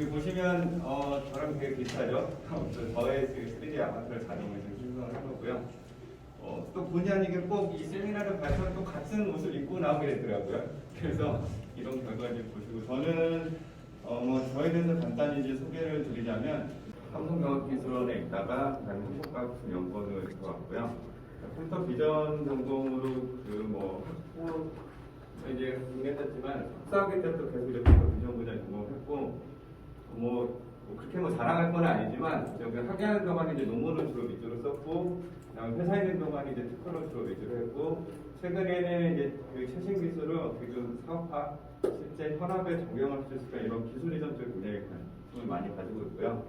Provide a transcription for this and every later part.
보시면 저랑 되게 비슷하죠. 저의 그 3D 아바타를 자동으로 좀 생성을 해보고요. 또 본의 아니게 꼭 이 세미나를 가서 또 같은 옷을 입고 나오게 되더라고요. 그래서 이런 결과를 보시고 저는 저에 대해서 간단히 이제 소개를 드리자면 삼성경학기술원에 있다가 그다음에 한국과학기술연구원을 들어왔고요. 컴퓨터 비전 전공으로 학부 이제 공개했지만 석사학위 때부터 계속 이렇게 비전 분야 전공을 했고 그렇게 자랑할 건 아니지만 여기 학예하는 동안에 이제 논문을 주로 위주로 썼고 그다음에 회사에 있는 동안에 이제 특허를 주로 위주로 했고 최근에는 이제 그 최신 기술을 좀 사업화 실제 현업에 적용할 수 있을까 이런 기술 이전 쪽에 굉장히 관심을 많이 가지고 있고요.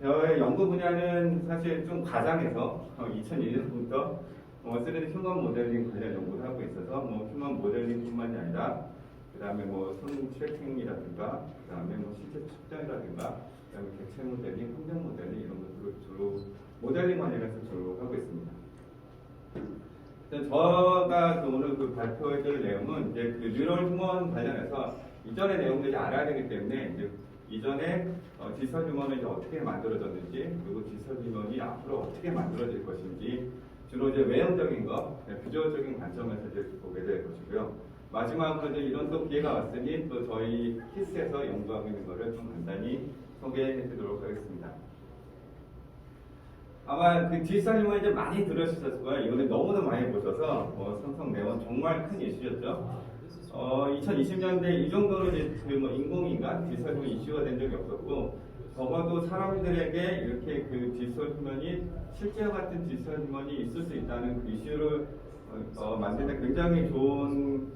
저의 연구 분야는 사실 좀 과장해서 2001년부터 3D 휴먼 모델링 관련 연구를 하고 있어서 휴먼 모델링뿐만이 아니라 그다음에 손 트래킹이라든가 그다음에 실제 측정이라든가 그다음에 객체 모델링, 환경 모델링 이런 것들을 주로 모델링 관련해서 주로 하고 있습니다. 제가 오늘 발표해드릴 내용은 이제 뉴럴 휴먼 관련해서 이전의 내용들이 알아야 되기 때문에 이전에 디지털 휴먼은 이제 어떻게 만들어졌는지 그리고 디지털 휴먼이 앞으로 어떻게 만들어질 것인지 주로 이제 외형적인 거, 비주얼적인 관점에서 이제 보게 될 것이고요. 마지막으로 이제 이런 또 기회가 왔으니 또 저희 키스에서 연구하고 있는 거를 좀 간단히 소개해 드리도록 하겠습니다. 아마 그 디지털 휴먼 이제 많이 들으셨을 거예요. 이거는 너무나 많이 보셔서 삼성 네온 정말 큰 이슈였죠. 2020년대 이 정도로 이제 인공인간 디지털 휴먼 이슈가 된 적이 없었고 적어도 사람들에게 이렇게 그 디지털 휴먼이 실제와 같은 디지털 휴먼이 있을 수 있다는 그 이슈를 만드는 굉장히 좋은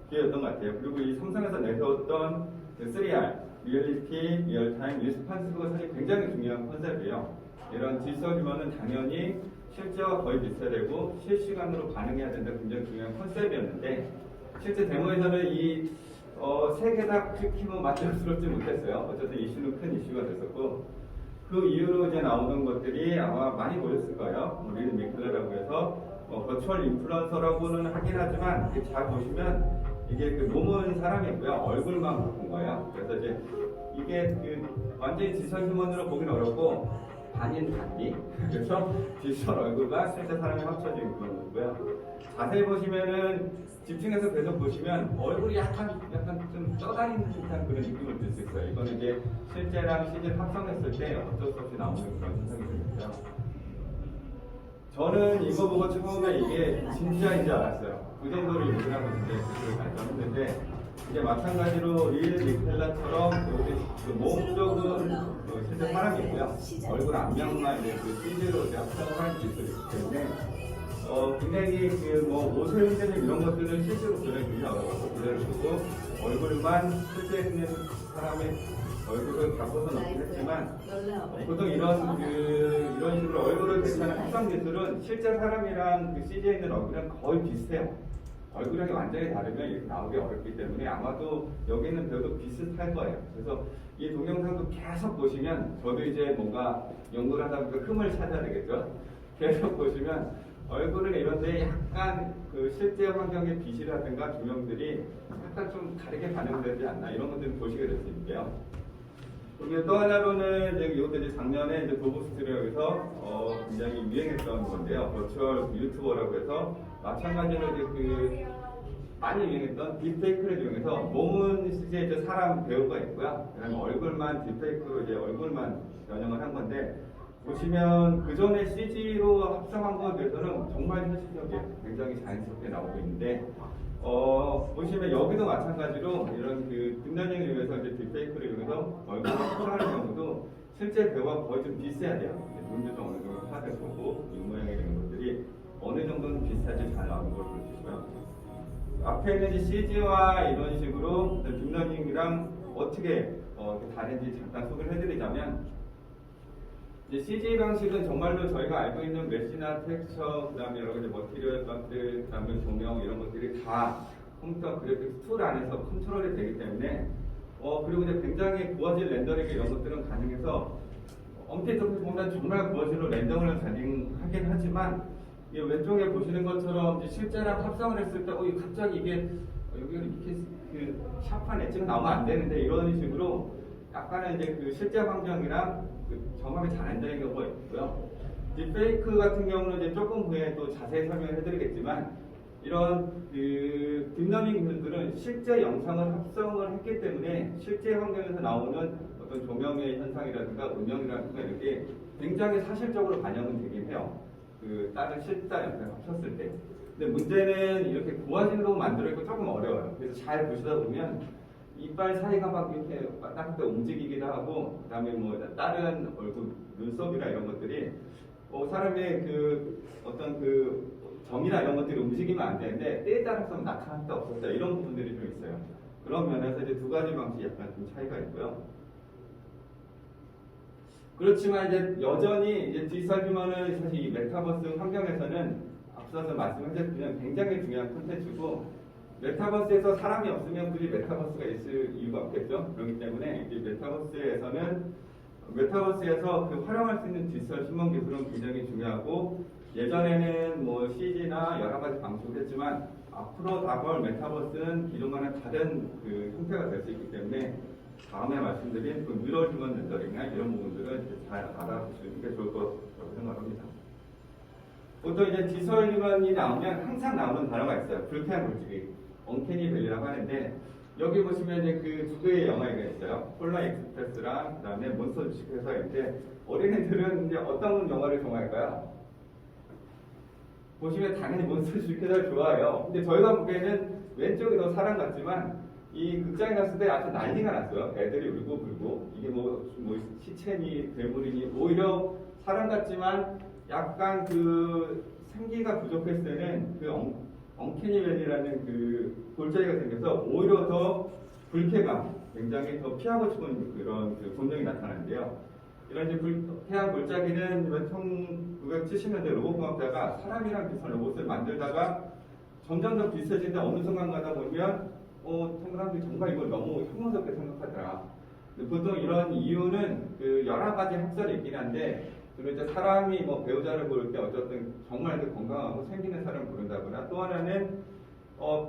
기회였던 것 같아요. 그리고 이 삼성에서 내세웠던 3R, 리얼리티, 리얼타임, 리스판스가 사실 굉장히 중요한 컨셉이에요. 이런 디지털 휴먼은 당연히 실제와 거의 비슷해야 되고 실시간으로 반응해야 된다 굉장히 중요한 컨셉이었는데 실제 데모에서는 이 세 개 다 그렇게 만족스럽지 못했어요. 어쨌든 이슈는 큰 이슈가 됐었고 그 이후로 이제 나오는 것들이 아마 많이 보셨을 거예요. 리드 미클러라고 해서 버추얼 인플루언서라고는 하긴 하지만 잘 보시면 이게 몸은 사람이고요. 얼굴만 바꾼 거예요. 그래서 이제 이게 완전히 디지털 휴먼으로 보기는 어렵고 반인 반비 그래서 디지털 얼굴과 실제 사람이 합쳐진 그런 거고요. 자세히 보시면은 집중해서 계속 보시면 얼굴이 약간 좀 떠다니는 듯한 그런 느낌을 들 수 있어요. 이거는 이제 실제랑 CG 합성했을 때 어쩔 수 없이 나오는 그런 현상이 되겠죠. 저는 이거 보고 처음에 이게 진짜인지 알았어요. 그 정도로 요구를 하고 있는데 그걸 발전했는데 이제 마찬가지로 릴 미켈라처럼 모험적은 실제 사람이고요. 얼굴 안면만 이제 CG로 합성을 하는 기술이 있기 때문에 굉장히 옷의 흔들림 이런 것들은 실제로 그려주기 어려워서 그대로 두고 얼굴만 실제 있는 사람의 얼굴을 바꿔서 넣긴 했지만 보통 이런 식으로 얼굴을 대체하는 합성 기술은 실제 사람이랑 CG에 있는 얼굴이랑 거의 비슷해요. 얼굴형이 완전히 다르면 이렇게 나오기 어렵기 때문에 아마도 여기 있는 배우도 비슷할 거예요. 그래서 이 동영상도 계속 보시면 저도 이제 뭔가 연구를 하다 보니까 흠을 찾아야 되겠죠. 계속 보시면 얼굴은 이런데 약간 실제 환경의 빛이라든가 조명들이 약간 좀 다르게 반영되지 않나 이런 것들을 보시게 될 수 있는데요. 그리고 또 하나로는 이것도 이제 작년에 이제 도브 스튜디오에서 굉장히 유행했던 건데요. 버추얼 유튜버라고 해서 마찬가지로 이제 많이 유행했던 딥페이크를 이용해서 몸은 이제 사람 배우가 있고요. 그다음에 얼굴만 딥페이크로 이제 얼굴만 변형을 한 건데 보시면 그 전에 CG로 합성한 것에 비해서는 정말 현실적이에요. 굉장히 자연스럽게 나오고 있는데 보시면 여기도 마찬가지로 이런 딥러닝을 이용해서 이제 딥페이크를 이용해서 얼굴을 합성하는 경우도 실제 배우와 거의 좀 비슷해야 돼요. 눈도 어느 정도 파악해서 보고 입 모양이 되는 것들이 어느 정도는 비슷하게 잘 나오는 걸 볼 수 있고요. 앞에 있는 CG와 이런 식으로 딥러닝이랑 어떻게 다른지 잠깐 소개를 해드리자면 이제 CG 방식은 정말로 저희가 알고 있는 메시나 텍스처, 그 다음에 여러 가지 머티리얼 값들, 그 다음에 조명 이런 것들이 다 컴퓨터 그래픽스 툴 안에서 컨트롤이 되기 때문에 그리고 이제 굉장히 고화질 렌더링 이런 것들은 가능해서 엄청 보면 정말 고화질로 렌더링을 가능하긴 하지만 이 왼쪽에 보시는 것처럼 이제 실제랑 합성을 했을 때 갑자기 이게 여기 이렇게 샤프한 엣지가 나오면 안 되는데 이런 식으로 약간은 이제 그 실제 환경이랑 그 정확히 잘 안 되는 경우가 있고요. 딥페이크 같은 경우는 이제 조금 후에 또 자세히 설명을 해드리겠지만 이런 그 딥러닝 기술들은 실제 영상을 합성을 했기 때문에 실제 환경에서 나오는 어떤 조명의 현상이라든가 음영이라든가 이렇게 굉장히 사실적으로 반영은 되긴 해요. 그 다른 실제 영상을 합쳤을 때. 근데 문제는 이렇게 고화질로 만들어있고 조금 어려워요. 그래서 잘 보시다 보면 이빨 사이가 막 이렇게 왔다 갔다 움직이기도 하고, 그 다음에 뭐 다른 얼굴, 눈썹이나 이런 것들이 사람의 그 어떤 그 점이나 이런 것들이 움직이면 안 되는데 때에 따라서 나타났다 없었다 이런 부분들이 좀 있어요. 그런 면에서 이제 두 가지 방식이 약간 좀 차이가 있고요. 그렇지만 이제 여전히 이제 디지털 휴먼은 사실 이 메타버스 환경에서는 앞서서 말씀하셨지만 굉장히 중요한 콘텐츠고, 메타버스에서 사람이 없으면 굳이 메타버스가 있을 이유가 없겠죠. 그렇기 때문에 이제 메타버스에서 그 활용할 수 있는 디지털 휴먼 기술은 굉장히 중요하고, 예전에는 뭐 CG나 여러 가지 방식을 했지만 앞으로 다가올 메타버스는 기존과는 다른 그 형태가 될 수 있기 때문에 다음에 말씀드린 그 미러 휴먼 렌더링이나 이런 부분들은 잘 알아보시는 게 좋을 거라고 생각합니다. 보통 이제 디지털 휴먼이 나오면 항상 나오는 단어가 있어요. 불쾌한 물질이 언캐니 밸리라고 하는데, 여기 보시면 이제 그 두 개의 영화가 있어요. 폴라 익스프레스랑 그다음에 몬스터 주식회사인데, 어린애들은 이제 어떤 영화를 좋아할까요? 보시면 당연히 몬스터 주식회사를 좋아해요. 근데 저희가 보기에는 왼쪽이 더 사람 같지만 이 극장에 갔을 때 아주 난리가 났어요. 애들이 울고 불고, 이게 뭐 시체니 괴물이니, 오히려 사람 같지만 약간 그 생기가 부족했을 때는 그 언캐니 밸리라는 그 골짜기가 생겨서 오히려 더 불쾌감, 굉장히 더 피하고 싶은 그런 그 본능이 나타나는데요. 이런 이제 불쾌한 골짜기는 1970년대 로봇공학자가 사람이랑 비슷한 로봇을 만들다가 점점 더 비슷해지는데 어느 순간 가다 보면 사람들이 정말 이걸 너무 혐오스럽게 생각하더라. 보통 이런 이유는 그 여러 가지 학설이 있긴 한데, 그리고 이제 사람이 뭐 배우자를 부를 때 어쨌든 정말 건강하고 생기는 사람을 부른다거나, 또 하나는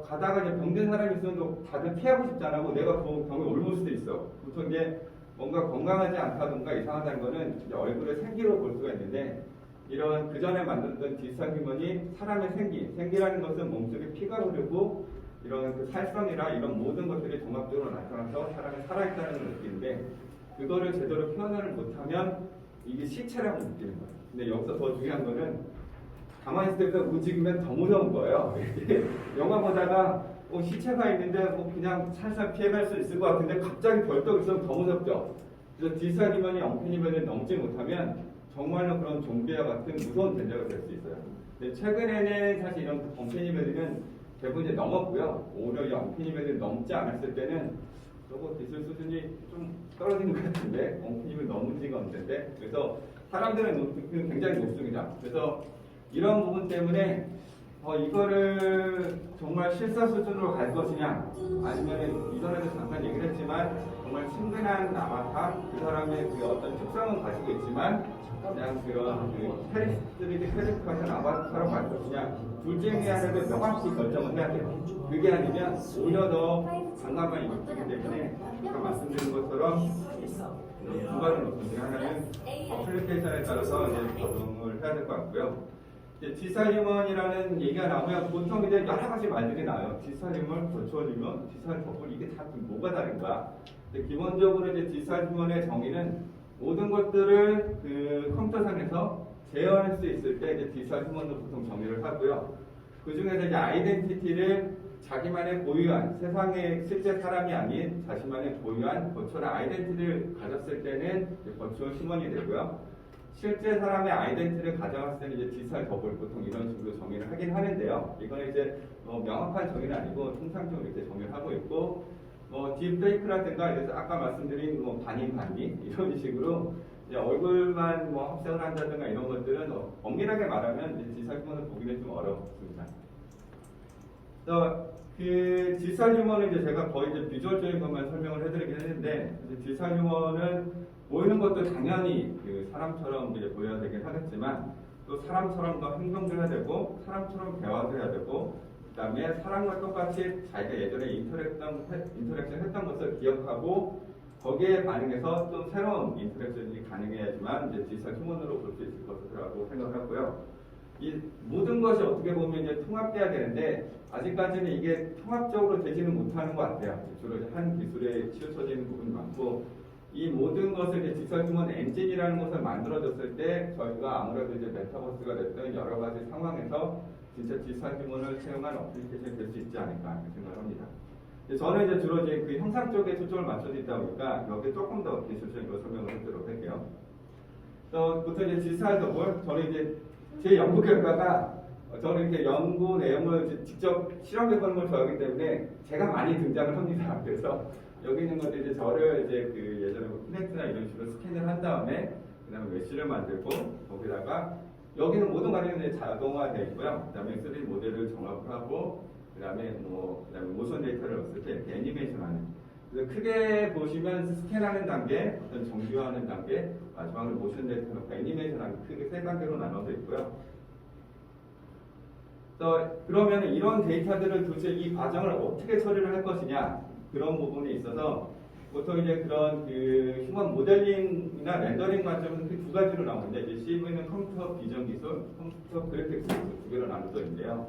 가다가 이제 병든 사람이 있으면 다들 피하고 싶지 않고 내가 병에 옮을 수도 있어. 보통 이제 뭔가 건강하지 않다든가 이상하다는 거는 이제 얼굴의 생기로 볼 수가 있는데, 이런 그 전에 만들었던 디지털 휴먼이 사람의 생기라는 것은 몸속에 피가 흐르고 이런 그 살성이나 이런 모든 것들이 종합적으로 나타나서 사람이 살아있다는 걸 느끼는데, 그거를 제대로 표현을 못하면 이게 시체라고 느끼는 거예요. 근데 여기서 더 중요한 거는 가만히 있을 때부터 움직이면 더 무서운 거예요. 영화 보다가 시체가 있는데 그냥 살살 피해갈 수 있을 것 같은데 갑자기 벌떡 있으면 더 무섭죠. 그래서 디지털 휴먼이 언캐니밸리를 넘지 못하면 정말로 그런 좀비와 같은 무서운 존재가 될 수 있어요. 근데 최근에는 사실 이런 언캐니밸리는 대부분 이제 넘었고요. 오히려 이 언캐니밸리를 넘지 않았을 때는 저거 기술 수준이 좀 떨어지는 것 같은데 언캐니밸리 넘은 지가 언젠데, 그래서 사람들은 굉장히 높습니다. 그래서 이런 부분 때문에 이거를 정말 실사 수준으로 갈 것이냐, 아니면 이전에도 잠깐 얘기를 했지만 정말 친근한 아바타, 그 사람의 그 어떤 특성은 가지고 있지만 그냥 그런 그 캐릭터한 아바타로 갈 것이냐, 둘 중에 하나를 명확히 결정을 해야 돼요. 그게 아니면 오히려 더 강감한 이기기 때문에 아까 말씀드린 것처럼 두 가지 노선 중에 하나는 어플리케이션에 따라서 이제 적용을 해야 될 것 같고요. 디지털 휴먼이라는 얘기가 나오면 보통 이제 여러 가지 말들이 나와요. 디지털 휴먼, 버추얼 휴먼, 디지털 버블, 이게 다 뭐가 다른가? 기본적으로 이제 디지털 휴먼의 정의는 모든 것들을 그 컴퓨터상에서 재현할 수 있을 때 이제 디지털 휴먼으로 보통 정의를 하고요. 그 중에서 이제 아이덴티티를 자기만의 고유한, 세상의 실제 사람이 아닌 자신만의 고유한 버추얼 아이덴티티를 가졌을 때는 버추얼 휴먼이 되고요. 실제 사람의 아이덴티티를 가져갔을 때는 이제 디지털 버블, 보통 이런 식으로 정의를 하긴 하는데요. 이거는 이제 명확한 정의는 아니고 통상적으로 이렇게 정의를 하고 있고, 딥페이크라든가 이래서 아까 말씀드린 반인 반미 이런 식으로 이제 얼굴만 합성을 한다든가 이런 것들은 엄밀하게 말하면 이제 디지털 휴먼을 보기는 좀 어렵습니다. 그 디지털 휴먼은 이제 제가 거의 이제 비주얼적인 것만 설명을 해드리긴 했는데, 디지털 휴먼은 보이는 것도 당연히 그 사람처럼 이제 보여야 되긴 하겠지만, 또 사람처럼 더 행동도 해야 되고, 사람처럼 대화도 해야 되고, 그 다음에 사람과 똑같이 자기가 예전에 인터랙션 했던 것을 기억하고, 거기에 반응해서 좀 새로운 인터랙션이 가능해야지만 이제 디지털 휴먼으로 볼 수 있을 것이라고 생각하고요. 이 모든 것이 어떻게 보면 이제 통합돼야 되는데 아직까지는 이게 통합적으로 되지는 못하는 것 같아요. 주로 이제 한 기술에 치우쳐지는 부분이 많고 이 모든 것을 이제 디지털 휴먼 엔진이라는 것을 만들어졌을 때 저희가 아무래도 이제 메타버스가 됐든 여러 가지 상황에서 진짜 디지털 휴먼을 채용한 어플리케이션이 될 수 있지 않을까 생각을 합니다. 저는 이제 주로 이제 그 형상 쪽에 초점을 맞춰져 있다 보니까 여기 조금 더 기술적으로 설명을 해드리도록 할게요. 보통 이제 디지털 더블, 저는 이제 제 연구 결과가 저는 이렇게 연구 내용을 직접 실험해보는 걸 좋아하기 때문에 제가 많이 등장을 합니다. 그래서 여기 있는 것들 이제 저를 이제 그 예전에 키넥트나 이런 식으로 스캔을 한 다음에 그다음에 메쉬를 만들고 거기다가 여기는 모든 과정이 자동화되어 있고요. 그다음에 3D 모델을 정합을 하고 그다음에 모션 데이터를 넣었을 때 이렇게 애니메이션하는. 그래서 크게 보시면 스캔하는 단계, 어떤 정규화하는 단계, 마지막으로 모션 데이터 넣고 애니메이션하는 크게 세 단계로 나눠져 있고요. 그러면 이런 데이터들을 도대체 이 과정을 어떻게 처리를 할 것이냐 그런 부분에 있어서 보통 이제 그런 그 휴먼 모델링이나 렌더링 관점은 두 가지로 나오는데 이제 CV는 컴퓨터 비전 기술, 컴퓨터 그래픽스 기술 두 개로 나눠져 있는데요.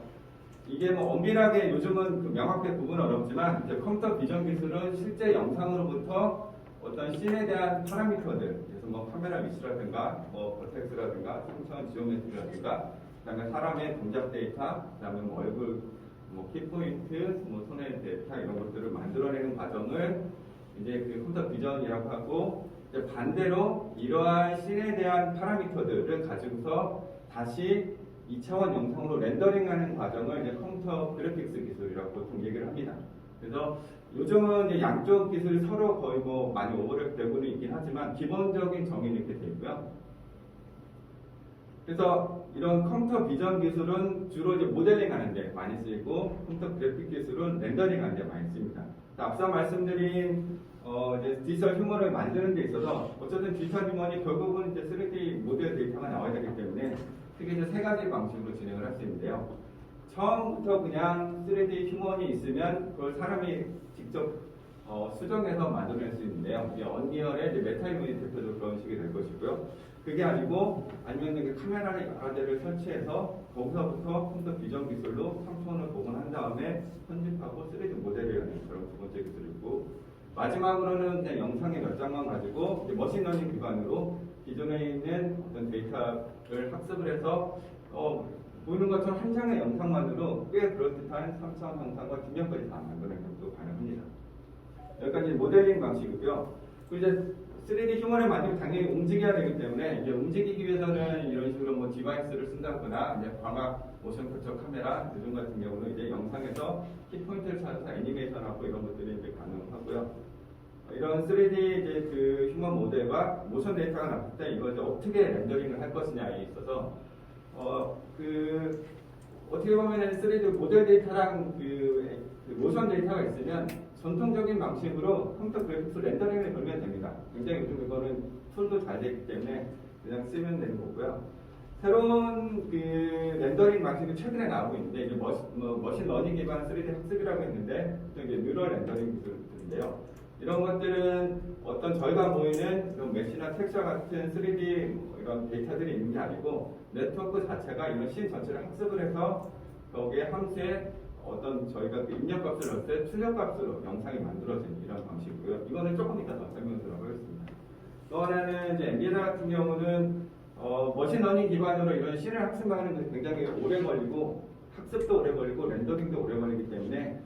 이게 뭐 엄밀하게 요즘은 그 명확하게 구분은 어렵지만 이제 컴퓨터 비전 기술은 실제 영상으로부터 어떤 씬에 대한 파라미터들, 그래서 뭐 카메라 위치라든가, 뭐 버텍스라든가, 생성 지오메트리라든가, 그다음에 사람의 동작 데이터, 그다음에 뭐 얼굴, 뭐 키포인트, 뭐 손의 데이터 이런 것들을 만들어내는 과정을 이제 그 컴퓨터 비전이라고 하고 이제 반대로 이러한 씬에 대한 파라미터들을 가지고서 다시 2차원 영상으로 렌더링하는 과정을 이제 컴퓨터 그래픽스 기술이라고 보통 얘기를 합니다. 그래서 요즘은 이제 양쪽 기술이 서로 거의 뭐 많이 오버랩되고는 있긴 하지만 기본적인 정의는 이렇게 되어 있고요. 그래서 이런 컴퓨터 비전 기술은 주로 이제 모델링 하는데 많이 쓰이고 컴퓨터 그래픽 기술은 렌더링 하는데 많이 씁니다. 앞서 말씀드린 이제 디지털 휴먼을 만드는 데 있어서 어쨌든 디지털 휴먼이 결국은 이제 3D 모델 데이터가 나와야 되기 때문에 크게 이제 세 가지 방식으로 진행을 할 수 있는데요. 처음부터 그냥 3D 휴먼이 있으면 그걸 사람이 직접 수정해서 만들어낼 수 있는데요. 이게 언리얼의 이제 메타 휴먼이 대표적으로 그런 식이 될 것이고요. 그게 아니고 아니면 카메라를 여러 대를 설치해서 거기서부터 컴퓨터 비전 기술로 3차원을 복원한 다음에 편집하고 3D 모델이라는 그런 두 번째 기술이고 마지막으로는 그냥 영상의 몇 장만 가지고 머신러닝 기반으로 기존에 있는 어떤 데이터를 학습을 해서 보이는 것처럼 한 장의 영상만으로 꽤 그럴듯한 3차원 영상과 뒷면까지 다 만들어내는 것도 가능합니다. 여기까지 모델링 방식이고요. 그리고 이제 3D 휴먼을 만들면 당연히 움직여야 되기 때문에 이제 움직이기 위해서는 이런 식으로 뭐 디바이스를 쓴다거나 이제 광학 모션 캡처 카메라 요즘 같은 경우는 이제 영상에서 키포인트를 찾아서 애니메이션하고 이런 것들이 이제 가능하고요. 이런 3D 이제 그 휴먼 모델과 모션 데이터가 나왔을 때 이걸 이제 어떻게 렌더링을 할 것이냐에 있어서 어떻게 보면 3D 모델 데이터랑 그 모션 데이터가 있으면 전통적인 방식으로 컴퓨터 그래픽스 렌더링을 걸면 됩니다. 굉장히 요즘 이거는 툴도 잘 되기 때문에 그냥 쓰면 되는 거고요. 새로운 그 렌더링 방식이 최근에 나오고 있는데 이제 머신 러닝 기반 3D 학습이라고 했는데 이제 뉴럴 렌더링 기술인데요. 이런 것들은 어떤 저희가 보이는 그런 메시나 텍스처 같은 3D 이런 데이터들이 있는 게 아니고 네트워크 자체가 이런 씬 전체를 학습을 해서 거기에 함수에 어떤 저희가 그 입력값을 넣을 때 출력값으로 영상이 만들어진 이런 방식이고요. 이거는 조금 이따 더 설명드리도록 하겠습니다. 또 하나는 이제 엔비디아 같은 경우는 머신러닝 기반으로 이런 씬을 학습하는 것이 굉장히 오래 걸리고 학습도 오래 걸리고 렌더링도 오래 걸리기 때문에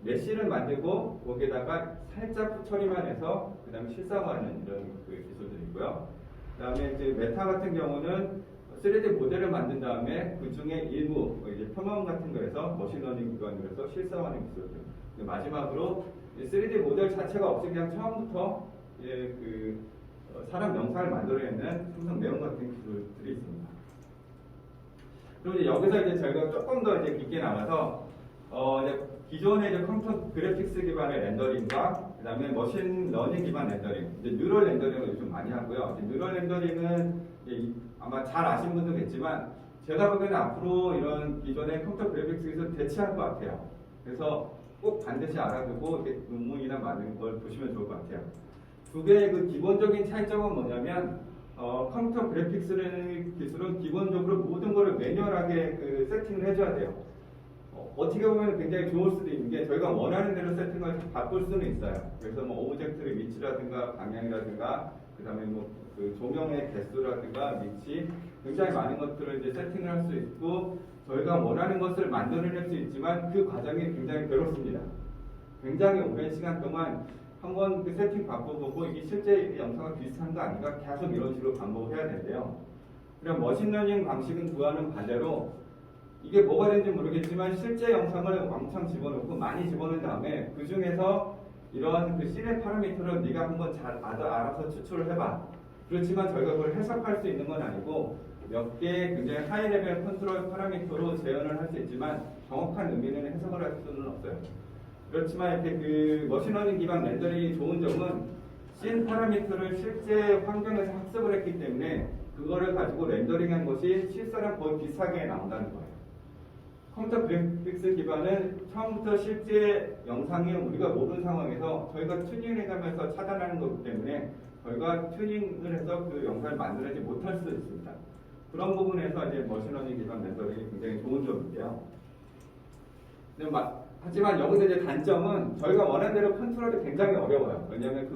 메시를 만들고 거기에다가 살짝 처리만 해서 그 다음에 실사화하는 이런 그 기술들이 있고요. 그 다음에 이제 메타 같은 경우는 3D 모델을 만든 다음에 그 중에 일부 이제 표면 같은 거에서 머신러닝 기반으로 해서 실사화하는 기술들. 마지막으로 3D 모델 자체가 없이 그냥 처음부터 사람 영상을 만들어내는 생성 내용 같은 기술들이 있습니다. 그리고 이제 여기서 이제 저희가 조금 더 이제 깊게 나가서 이제 기존의 이제 컴퓨터 그래픽스 기반의 렌더링과 그다음에 머신 러닝 기반 렌더링, 이제 뉴럴 렌더링을 요즘 많이 하고요. 이제 뉴럴 렌더링은 아마 잘 아시는 분도 겠지만 제가 보기에는 앞으로 이런 기존의 컴퓨터 그래픽스 기술 대체할 것 같아요. 그래서 꼭 반드시 알아두고 이렇게 논문이나 많은 걸 보시면 좋을 것 같아요. 두 개의 그 기본적인 차이점은 뭐냐면 컴퓨터 그래픽스라는 기술은 기본적으로 모든 것을 매뉴얼하게 그 세팅을 해줘야 돼요. 어떻게 보면 굉장히 좋을 수도 있는 게 저희가 원하는 대로 세팅을 바꿀 수는 있어요. 그래서 뭐 오브젝트의 위치라든가 방향이라든가 그다음에 뭐 그 조명의 개수라든가 위치 굉장히 많은 것들을 이제 세팅을 할 수 있고 저희가 원하는 것을 만들어낼 수 있지만 그 과정이 굉장히 괴롭습니다. 굉장히 오랜 시간 동안 한번 그 세팅 바꿔보고 이게 실제 영상과 비슷한 거 아닌가 계속 이런 식으로 반복을 해야 되는데요. 그럼 머신러닝 방식은 그와는 반대로 이게 뭐가 되는지 모르겠지만 실제 영상을 왕창 집어넣고 많이 집어넣은 다음에 그 중에서 이런 그 씬의 파라미터를 네가 한번 잘 알아서 추출을 해봐. 그렇지만 저희가 그걸 해석할 수 있는 건 아니고 몇 개의 굉장히 하이 레벨 컨트롤 파라미터로 재현을 할 수 있지만 정확한 의미는 해석을 할 수는 없어요. 그렇지만 이렇게 그 머신러닝 기반 렌더링이 좋은 점은 씬 파라미터를 실제 환경에서 학습을 했기 때문에 그거를 가지고 렌더링한 것이 실사랑 거의 비슷하게 나온다는 거예요. 컴퓨터 그래픽스 기반은 처음부터 실제 영상이 우리가 모르는 상황에서 저희가 튜닝해가면서 차단하는 거기 때문에 저희가 튜닝을 해서 그 영상을 만들지 못할 수도 있습니다. 그런 부분에서 이제 머신러닝 기반 렌더링이 굉장히 좋은 점인데요. 하지만 여기서 이제 단점은 저희가 원하는 대로 컨트롤이 굉장히 어려워요. 왜냐하면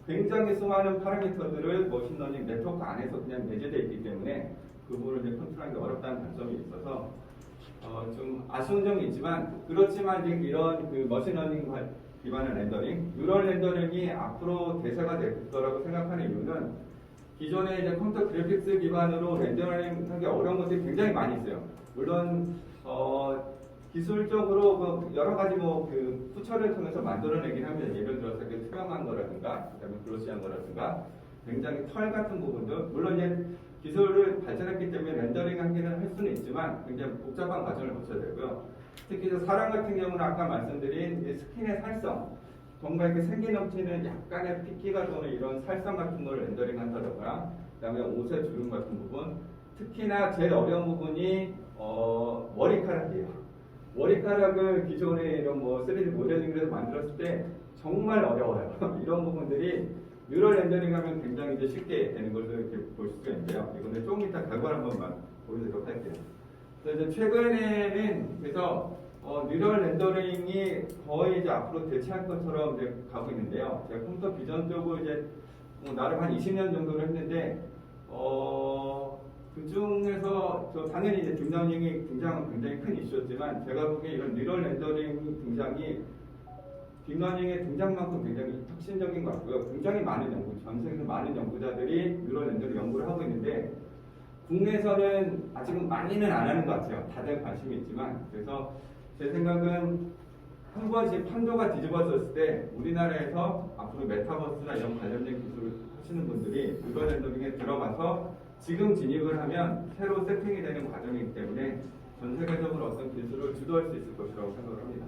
굉장히 수많은 파라미터들을 머신러닝 네트워크 안에서 그냥 내재되어 있기 때문에 그 부분을 이제 컨트롤하기 어렵다는 단점이 있어서 좀 아쉬운 점이 있지만 그렇지만 이제 이런 그 머신러닝 기반의 렌더링, 뉴럴 렌더링이 앞으로 대세가 될 거라고 생각하는 이유는 기존에 이제 컴퓨터 그래픽스 기반으로 렌더링 하기 어려운 것들이 굉장히 많이 있어요. 물론 기술적으로 뭐 여러 가지 뭐 그 후처를 통해서 만들어내긴 하면 예를 들어서 그 투명한 거라든가 그다음에 글로시한 거라든가 굉장히 털 같은 부분들 물론 이제 기술을 발전했기 때문에 렌더링 하기는 할 수는 있지만 굉장히 복잡한 과정을 거쳐야 되고요. 특히 사람 같은 경우는 아까 말씀드린 스킨의 살성 정말 이렇게 생기 넘치는 약간의 핏기가 도는 이런 살성 같은 걸 렌더링 한다던가 그다음에 옷의 주름 같은 부분 특히나 제일 어려운 부분이 머리카락이에요. 머리카락을 기존에 이런 뭐 3D 모델링을 해서 만들었을 때 정말 어려워요. 이런 부분들이 뉴럴 렌더링 하면 굉장히 이제 쉽게 되는 것을 이렇게 볼 수가 있는데요. 이거는 조금 이따 결과 한 번만 보여드리도록 할게요. 그래서 이제 최근에는 그래서 뉴럴 렌더링이 거의 이제 앞으로 대체할 것처럼 이제 가고 있는데요. 제가 컴퓨터 비전 쪽으로 이제 나름 한 20년 정도를 했는데 그 중에서 당연히 이제 딥러닝이 등장은 굉장히 큰 이슈였지만 제가 보기에 이런 뉴럴 렌더링 등장이 딥러닝의 등장만큼 굉장히 혁신적인 것 같고요. 굉장히 많은 전 세계에서 많은 연구자들이 뉴럴 렌더링 연구를 하고 있는데 국내에서는 아직은 많이는 안 하는 것 같아요. 다들 관심이 있지만 그래서 제 생각은 한 번씩 판도가 뒤집어졌을 때 우리나라에서 앞으로 메타버스나 이런 관련된 기술을 하시는 분들이 뉴럴 렌더링에 들어가서 지금 진입을 하면 새로 세팅이 되는 과정이기 때문에 전 세계적으로 어떤 기술을 주도할 수 있을 것이라고 생각을 합니다.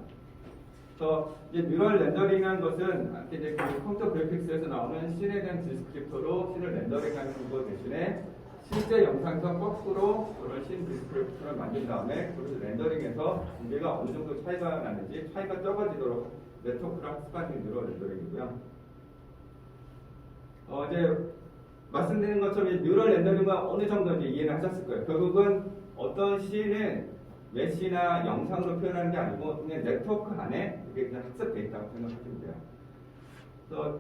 그래서 이제 뉴럴 렌더링이라는 것은 이제 그 컴퓨터 그래픽스에서 나오는 씬에 대한 디스크립터로 씬을 렌더링하는 것 대신에 실제 영상에서 거꾸로 그런 씬 디스크립터를 만든 다음에 그것을 렌더링해서 무게가 어느 정도 차이가 나는지 차이가 적어지도록 네트워크를 학습하는 게 뉴럴 렌더링이고요. 이제 말씀드린 것처럼 뉴럴 렌더링은 어느 정도 이제 이해를 하셨을 거예요. 결국은 어떤 씬은 메시나 영상으로 표현하는 게 아니고 그냥 네트워크 안에 이게 그냥 학습 데이터라고 생각하시면 돼요. 그래서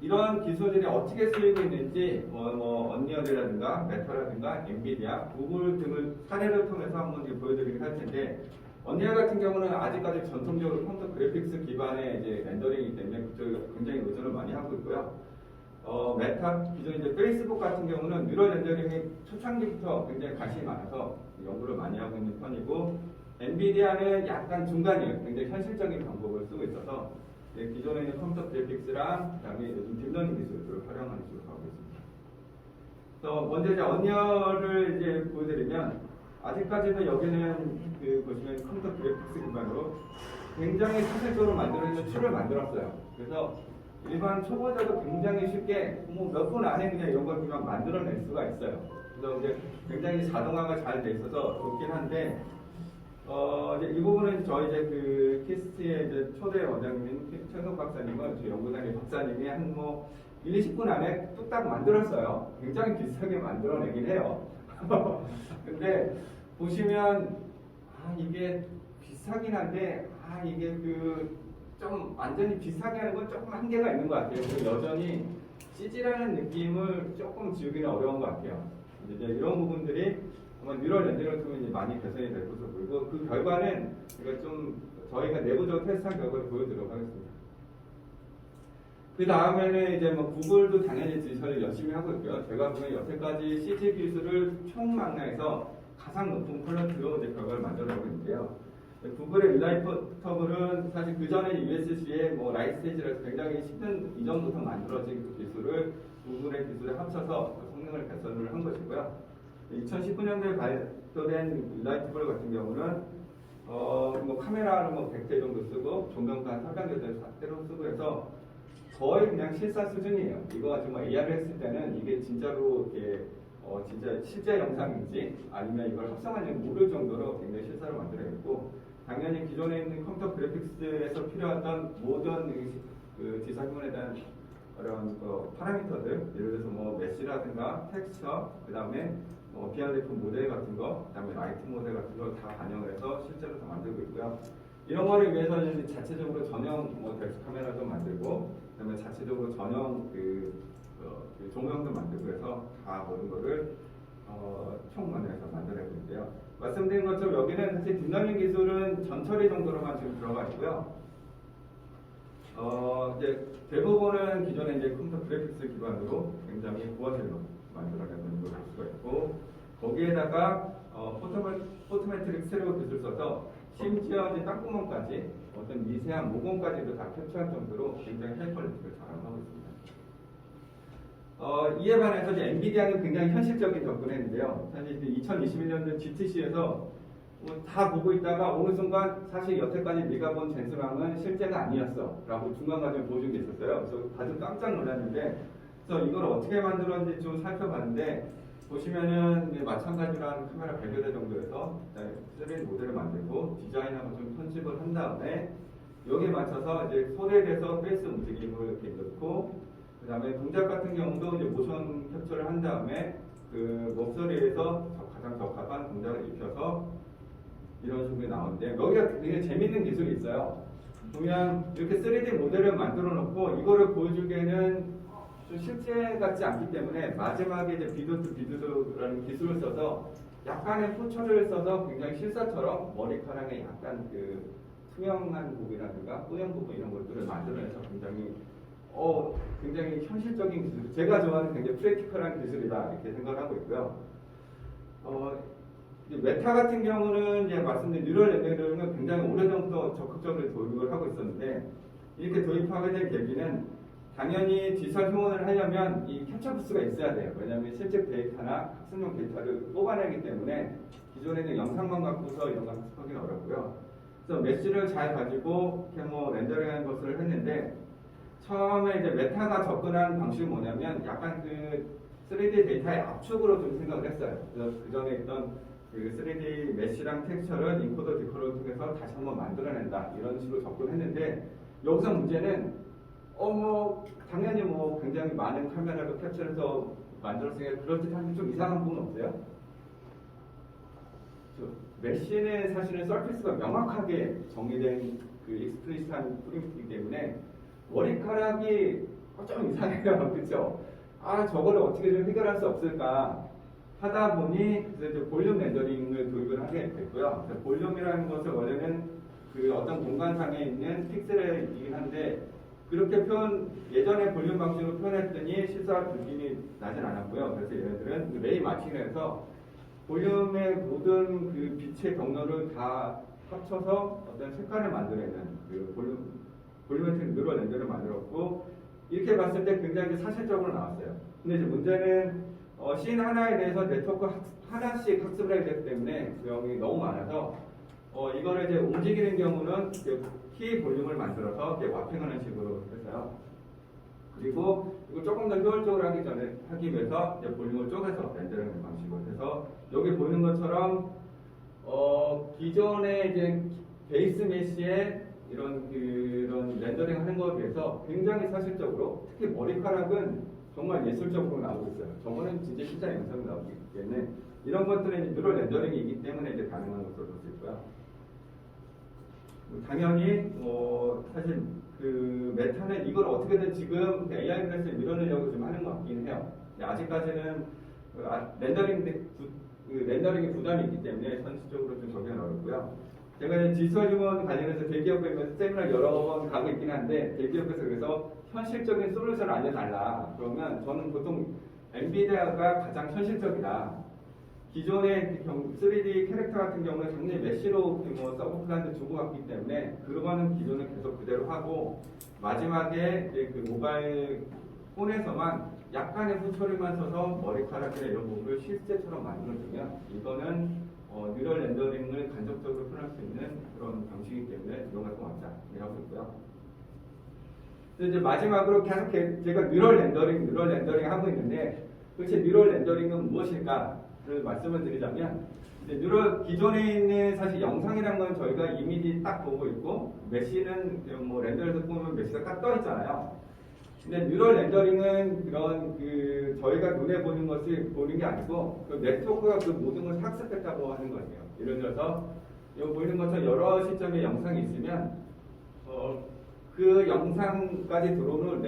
이런 기술들이 어떻게 쓰이고 있는지 언리얼이라든가 메타라든가 엔비디아, 구글 등을 사례를 통해서 한번 보여드리긴 할 텐데 언리얼 같은 경우는 아직까지 전통적으로 컴퓨터 그래픽스 기반의 이제 렌더링이기 때문에 그쪽에 굉장히 의존을 많이 하고 있고요. 메타, 기존 이제 페이스북 같은 경우는 뉴럴 렌더링이 초창기부터 굉장히 관심이 많아서 연구를 많이 하고 있는 편이고 엔비디아는 약간 중간이에요. 굉장히 현실적인 방법을 쓰고 있어서 기존에 있는 컴퓨터 그래픽스랑 그다음에 요즘 딥러닝 기술을 활용하는 식으로 가고 있습니다. 그래서 먼저 이제 언리얼을 이제 보여드리면 아직까지도 여기는 그 보시면 컴퓨터 그래픽스 기반으로 굉장히 사실적으로 만들어있는 툴을 만들었어요. 그래서 일반 초보자도 굉장히 쉽게 몇 분 안에 그냥 이런 걸 그냥 만들어낼 수가 있어요. 그래서 이제 굉장히 자동화가 잘 돼 있어서 좋긴 한데 이제 이 부분은 보시면 저희 이제 그 키스트의 이제 초대 원장님인 최석 박사님은 저희 연구단의 박사님이 한 뭐 1, 20분 안에 뚝딱 만들었어요. 굉장히 비슷하게 만들어내긴 해요. 근데 보시면 이게 비슷하긴 한데 이게 그 좀 완전히 비슷하게 하는 건 조금 한계가 있는 것 같아요. 그리고 여전히 CG라는 느낌을 조금 지우기는 어려운 것 같아요. 이제 이런 부분들이 아마 뉴럴 렌더링을 통해 이제 많이 개선이 될 것으로 보이고, 그 결과는 이거 좀 저희가 내부적으로 테스트한 결과를 보여드리도록 하겠습니다. 그 다음에는 이제 뭐 구글도 당연히 디지털을 열심히 하고 있고요. 제가 보기엔 여태까지 CG 기술을 총망라해서 가장 높은 퀄리티로 이제 결과를 만들어내고 있는데요. 구글의 일라이터블은 사실 그 전에 USC의 뭐 라이트스테이지라서 굉장히 10년 이전부터 만들어진 그 기술을 구글의 기술에 합쳐서 그 성능을 개선을 한 것이고요. 2019년도에 발표된 일라이터블 같은 경우는 뭐 카메라를 뭐 100대 정도 쓰고 조명도 한 300대 4대로 쓰고 해서 거의 그냥 실사 수준이에요. 이거 정말 AR을 했을 때는 이게 진짜로 이렇게 진짜 실제 영상인지 아니면 이걸 합성하는지 모를 정도로 굉장히 실사로 만들어냈고, 당연히 기존에 있는 컴퓨터 그래픽스에서 필요했던 모든 그 디자인에 대한 그런 파라미터들, 예를 들어서 뭐 메시라든가 텍스처, 그 다음에 비알리프 모델 같은 거, 그 다음에 라이트 모델 같은 거 다 반영을 해서 실제로 다 만들고 있고요. 이런 거를 위해서는 자체적으로 전용 덱스 카메라도 만들고, 그 다음에 자체적으로 전용 그 조명도 만들고 해서 다 모든 거를 총만해서 만들어내고 있는데요. 말씀드린 것처럼 여기는 사실 딥러닝 기술은 전처리 정도로만 지금 들어가 있고요. 이제 대부분은 기존에 이제 컴퓨터 그래픽스 기반으로 굉장히 고화질로 만들어내고 있는 걸 볼 수가 있고, 거기에다가 포토메트릭 스테레오 기술 써서 심지어 이제 땅구멍까지 어떤 미세한 모공까지도 다 캡처할 정도로 굉장히 하이 퀄리티를 자랑하고 있습니다. 이에 반해서 이제 엔비디아는 굉장히 현실적인 접근을 했는데요. 사실 2021년도 GTC에서 다 보고 있다가 어느 순간 사실 여태까지 네가 본 젠스랑은 실제가 아니었어 라고 중간 과정에 보여준 게 있었어요. 그래서 다들 깜짝 놀랐는데, 그래서 이걸 어떻게 만들었는지 좀 살펴봤는데, 보시면은 마찬가지로 한 카메라 100여 대 정도에서 3D 모델을 만들고 디자인하고 좀 편집을 한 다음에 여기에 맞춰서 이제 손에 대해서 페이스 움직임을 이렇게 넣고, 그 다음에 동작 같은 경우도 이제 모션 캡처를 한 다음에 그 목소리에서 가장 적합한 동작을 입혀서 이런 식으로 나오는데, 여기가 되게 재밌는 기술이 있어요. 보면 이렇게 3D 모델을 만들어 놓고 이거를 보여주기에는 좀 실제 같지 않기 때문에 마지막에 이제 비도 투 비드라는 기술을 써서 약간의 포처를 써서 굉장히 실사처럼 머리카락에 약간 그 투명한 부분이라든가 뿌연 부분 이런 것들을 만들어내서 굉장히 현실적인 기술, 제가 좋아하는 굉장히 프랙티컬한 기술이다 이렇게 생각하고 있고요. 메타 같은 경우는 이제 말씀드린 뉴럴 렌더링은 굉장히 오래전부터 적극적으로 도입을 하고 있었는데, 이렇게 도입하게 된 계기는 당연히 디지털 흉원을 하려면 이 캡처 부스가 있어야 돼요. 왜냐하면 실제 데이터나 학습용 데이터를 뽑아내기 때문에 기존에는 영상만 갖고서 이런 거 학습하기는 어렵고요. 그래서 메시를 잘 가지고 이렇게 렌더링하는 것을 했는데, 처음에 이제 메타가 접근한 방식이 뭐냐면 약간 그 3D 데이터의 압축으로 좀 생각을 했어요. 그래서 그 전에 있던 그 3D 메시랑 텍스처를 인코더 디코더를 통해서 다시 한번 만들어낸다 이런 식으로 접근했는데, 여기서 문제는 당연히 굉장히 많은 카메라로 캡처해서 만들었으니까 그럴듯한데 좀 이상한 부분 없어요? 메시는 사실은 서피스가 명확하게 정의된 그 익스플리시트한 프린트이기 때문에 머리카락이 좀 이상해요. 그렇죠? 저거를 어떻게 좀 해결할 수 없을까 하다 보니 이제 볼륨 렌더링을 도입을 하게 됐고요. 볼륨이라는 것을 원래는 그 어떤 공간상에 있는 픽셀이긴 한데, 그렇게 예전에 볼륨 방식으로 표현했더니 실사 느낌이 나진 않았고요. 그래서 얘네들은 레이 마킹해서 볼륨의 모든 그 빛의 경로를 다 합쳐서 어떤 색깔을 만들어내는 그 볼륨메트릭 뉴럴 렌더를 만들었고, 이렇게 봤을 때 굉장히 사실적으로 나왔어요. 근데 이제 문제는 씬 하나에 대해서 네트워크 하나씩 학습을 해야 되기 때문에 구형이 너무 많아서 이거를 이제 움직이는 경우는 키 볼륨을 만들어서 와핑하는 식으로 했어요. 그리고 이거 조금 더 효율적으로 하기 위해서 이제 볼륨을 쪼개서 렌더링하는 방식으로 해서 여기 보이는 것처럼 기존에 이제 베이스 메시의 그런 렌더링 하는 거에 비해서 굉장히 사실적으로, 특히 머리카락은 정말 예술적으로 나오고 있어요. 저거는 진짜 실제 영상이 나오기 때문에 이런 것들은 뉴럴 렌더링이기 때문에 이제 가능한 것으로 볼 수 있고요. 당연히 사실 그 메타는 이걸 어떻게든 지금 AI 클래스에 밀어내려고 좀 하는 것 같긴 해요. 아직까지는 렌더링이 부담이 있기 때문에 현실적으로 좀 적용이 어렵고요. 제가 이제 디지털 휴먼 관련해서 대기업에서 세미나 여러 번 가고 있긴 한데, 대기업에서 그래서 현실적인 솔루션을 알려달라 그러면 저는 보통 엔비디아가 가장 현실적이다. 기존의 3D 캐릭터 같은 경우는 굉장히 메쉬로 서브 플랜도 주고받기 때문에 그거는 기존은 계속 그대로 하고, 마지막에 이제 그 모바일 폰에서만 약간의 후처리만 써서 머리카락이나 이런 부분을 실제처럼 만들어주면 이거는 뉴럴 렌더링을 간접적으로 표현할 수 있는 그런 방식이기 때문에 이용할 것 같다 이라고 있고요. 이제 마지막으로 계속 제가 뉴럴 렌더링 하고 있는데, 도대체 뉴럴 렌더링은 무엇일까를 말씀을 드리자면, 이제 기존에 있는 사실 영상이란 건 저희가 이미지 딱 보고 있고, 메시는 뭐 렌더에서 보면 메시가 딱 떠 있잖아요. 근데 뉴럴 렌더링은 그런 저희가 눈에 보는 것을 보는 게 아니고 그 네트워크가 그 모든 걸 학습했다고 하는 거예요. 예를 들어서 여기 보이는 것처럼 여러 시점의 영상이 있으면 그 영상까지 들어오는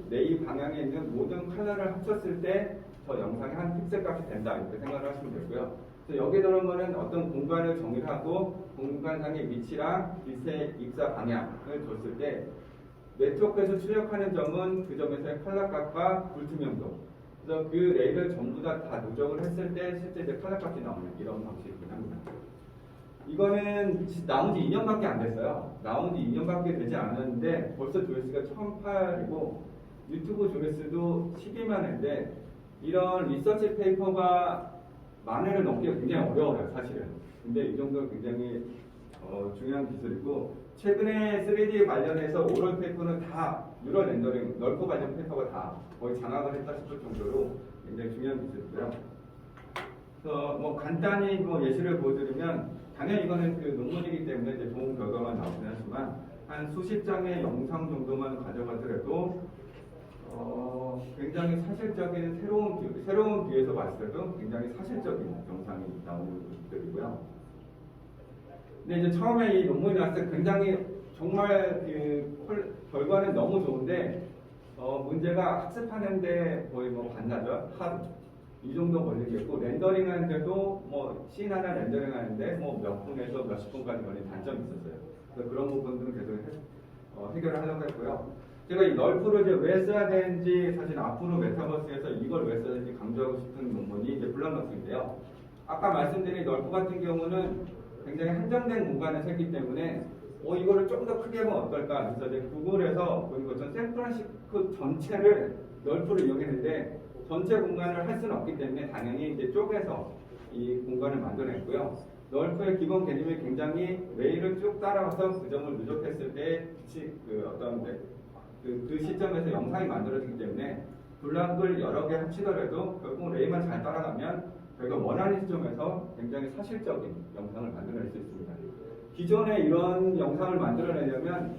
레이 방향에 있는 모든 컬러를 합쳤을 때 저 영상의 한 픽셀 값이 된다 이렇게 생각을 하시면 되고요. 그래서 여기에 들어온 거는 어떤 공간을 정의하고 공간상의 위치랑 빛의 입사 방향을 줬을 때 네트워크에서 출력하는 점은 그 점에서의 컬러 값과 불투명도. 그래서 그 레이를 전부 다 누적을 했을 때 실제 이제 컬러 값이 나오는 이런 방식이긴 합니다. 이거는 나온 지 2년밖에 안 됐어요. 나온 지 2년밖에 되지 않았는데 벌써 조회수가 1008이고 유튜브 조회수도 12만인데, 이런 리서치 페이퍼가 10,000회를 넘기가 굉장히 어려워요, 사실은. 근데 이 정도는 굉장히 중요한 기술이고, 최근에 3D 관련해서 오럴 페이퍼는 다 뉴럴 렌더링, 넓고 관련 페이퍼가 다 거의 장악을 했다 싶을 정도로 굉장히 중요한 기술이고요. 그래서 뭐 간단히 예시를 보여드리면, 당연히 이거는 그 논문이기 때문에 이제 좋은 결과만 나오긴 하지만 한 수십 장의 영상 정도만 가져가더라도 굉장히 사실적인 새로운 뷰에서 봤을 때도 굉장히 사실적인 영상이 나오는 것들이고요. 근데 이제 처음에 이 논문이 나왔을 때 굉장히 정말 결과는 너무 좋은데 문제가 학습하는데 거의 반나절 하루 이 정도 걸리겠고, 렌더링 하는데도 씬 하나 렌더링 하는데 몇 분에서 몇십 분까지 걸리는 단점이 있었어요. 그래서 그런 부분들은 계속 해결을 하려고 했고요. 제가 이 널프를 이제 왜 써야 되는지, 사실 앞으로 메타버스에서 이걸 왜 써야 되는지 강조하고 싶은 논문이 이제 블락너스인데요. 아까 말씀드린 널프 같은 경우는 굉장히 한정된 공간에서 했기 때문에 이거를 좀 더 크게 하면 어떨까. 그래서 이제 구글에서 보는 것처럼 샌프란시스코 전체를 널프를 이용했는데 전체 공간을 할 수는 없기 때문에 당연히 이제 쪼개서 이 공간을 만들어냈고요. 널프의 기본 개념이 굉장히 레이를 쭉 따라와서 그 점을 누적했을 때 그 시점에서 영상이 만들어지기 때문에 블락을 여러 개 합치더라도 결국 레이만 잘 따라가면 저희가 원하는 시점에서 굉장히 사실적인 영상을 만들어낼 수 있습니다. 기존에 이런 영상을 만들어내려면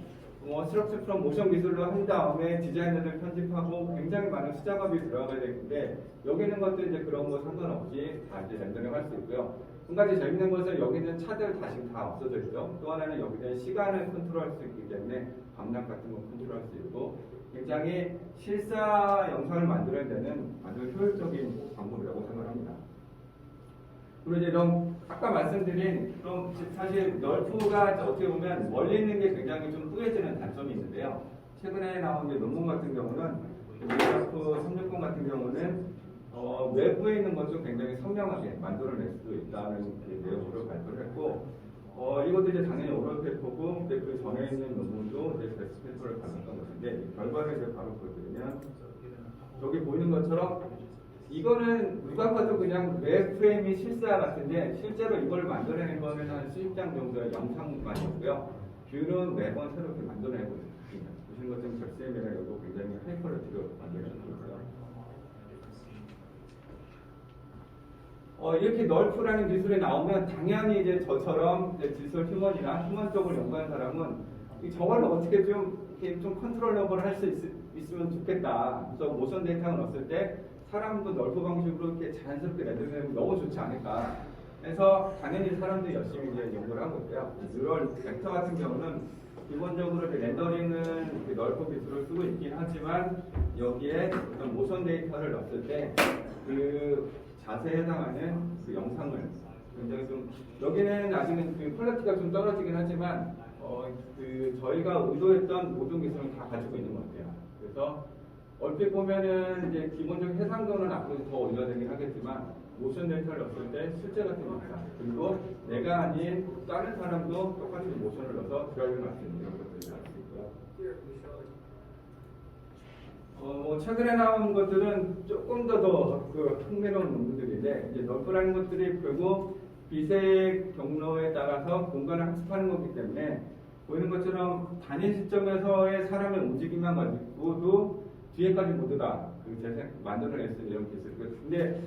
스트럭처 프롬 모션 기술로 한 다음에 디자이너들 편집하고 굉장히 많은 수작업이 들어가야 되는데, 여기 있는 것들 이제 그런 거 상관없이 다 이제 렌더링 할 수 있고요. 한 가지 재밌는 것은 여기 있는 차들 다시 다 없어져 있죠. 또 하나는 여기 있는 시간을 컨트롤할 수 있기 때문에 밤낮 같은 거 컨트롤할 수 있고, 굉장히 실사 영상을 만들어내는 아주 효율적인 방법이라고 생각합니다. 그리고 이제 아까 말씀드린 사실 널프가 어떻게 보면 멀리 있는 게 굉장히 좀 뿌얘지는 단점이 있는데요. 최근에 나온 논문 같은 경우는 미라프 360 같은 경우는 외부에 있는 것도 굉장히 선명하게 만들어낼 수도 있다는 내용으로 발표를 했고, 이것도 이제 당연히 오럴 페이퍼고, 그 전에 있는 논문도 이제 베스트 페이퍼를 받았던 것인데, 결과를 이제 바로 보여드리면 여기 보이는 것처럼 이거는 누가 봐도 그냥 웹 프레임이 실사 같은데, 실제로 이걸 만들어낸 거는 한 수십 장 정도의 영상만이었고요. 뷰는 매번 새롭게 만들어내고 있습니다. 보시는 것처럼 잭스엠이나 이거 굉장히 하이퀄리티로 만들어내고 있고요. 이렇게 널프라는 기술이 나오면 당연히 이제 저처럼 이제 디지털 휴먼이나 휴먼 쪽을 연구하는 사람은 저걸 어떻게 이렇게 좀 컨트롤러블 할 수 있으면 좋겠다. 그래서 모션 데이터를 넣었을 때 사람도 널프 방식으로 이렇게 자연스럽게 렌더링하면 너무 좋지 않을까. 그래서 당연히 사람들이 열심히 이제 연구를 하고 있고요. 뉴럴 벡터 같은 경우는 기본적으로 렌더링은 널프 기술을 쓰고 있긴 하지만 여기에 어떤 모션 데이터를 넣었을 때 그 자세에 해당하는 그 영상을 굉장히 좀 여기는 아직은 그 퀄리티가 좀 떨어지긴 하지만 그 저희가 의도했던 모든 기술을 다 가지고 있는 것 같아요. 그래서 얼핏 보면은 이제 기본적인 해상도는 앞으로 더 올려야 되긴 하겠지만 모션 데이터를 넣었을 때 실제 같은 영상 그리고 내가 아닌 다른 사람도 똑같이 모션을 넣어서 드라이브를 할 수 있는 이런 것들이 나올 수 있고요. 최근에 나온 것들은 조금 더 흥미로운 논문들인데 이제 널프라는 것들이 결국 빛의 경로에 따라서 공간을 학습하는 거기 때문에 보이는 것처럼 단일 시점에서의 사람의 움직임만 가지고도 뒤에까지 모두 다 만들어낼 수 있는 이런 기술. 근데